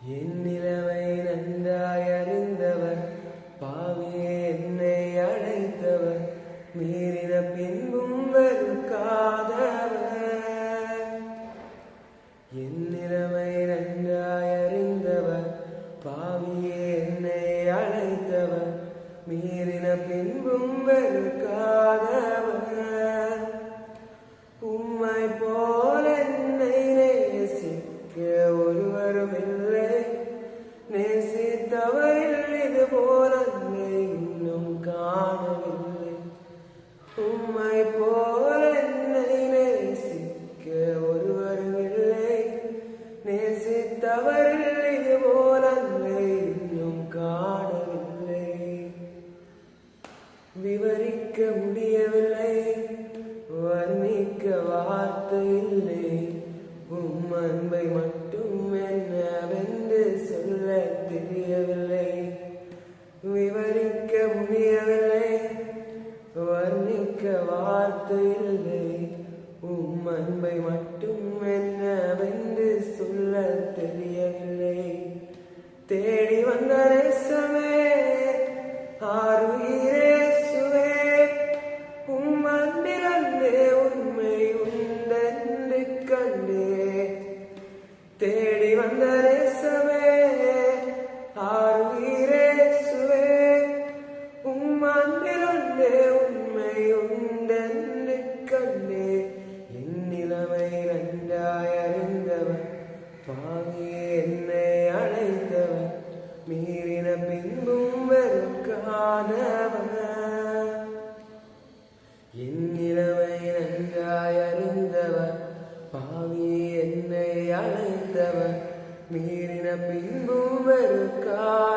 என் நிலைமை நன்றாய் அறிந்தவர், பாவியே என்னை அழைத்தவர், மீறின பின்பும் வெறுக்காதவர். என் நிலைமை நன்றாய் அறிந்தவர், பாவியே என்னை அழைத்தவர், மீறின பின்பும் வெறுக்காதவர். உம்மை போல என்னை நேசிக்க ஒருவரும் இல்லை, நேசித்தவரில் இது போல இன்னும் காணவில்லை. உம்மை போல என்னை நேசிக்க ஒருவரும் இல்லை, நேசித்தவரில் இது போல இன்னும் காணவில்லை. விவரிக்க முடியவில்லை, வர்ணிக்க வார்த்தை இல்லை, உம் அன்பை மட்டும் என்னவென்று சொல்ல தெரியவில்லை. விவரிக்க முடியவில்லை, வர்ணிக்க வார்த்தை இல்லை, உம் அன்பை மட்டும் என்னவென்று சொல்ல தெரியவில்லை. தேடி வந்த நேசமே, ஆருயிரேசுவே, உம் அன்பிலே உண்மை உண்டென்று கண்டே. தேடி வந்த நேசமே, ஆருயிரேசுவே, உம் அன்பிலே உண்மை உண்டென்று கண்டே. என் நிலைமை நன்றாய் அறிந்தவர், பாவியே என்னை அழைத்தவர், மீறின பின்பும் வெறுக்காதவர். என் நிலைமை நன்றாய் அறிந்தவர், பாவியே என்னை அழைத்தவர், மீறின பின்பும் வெறுக்காதவர்.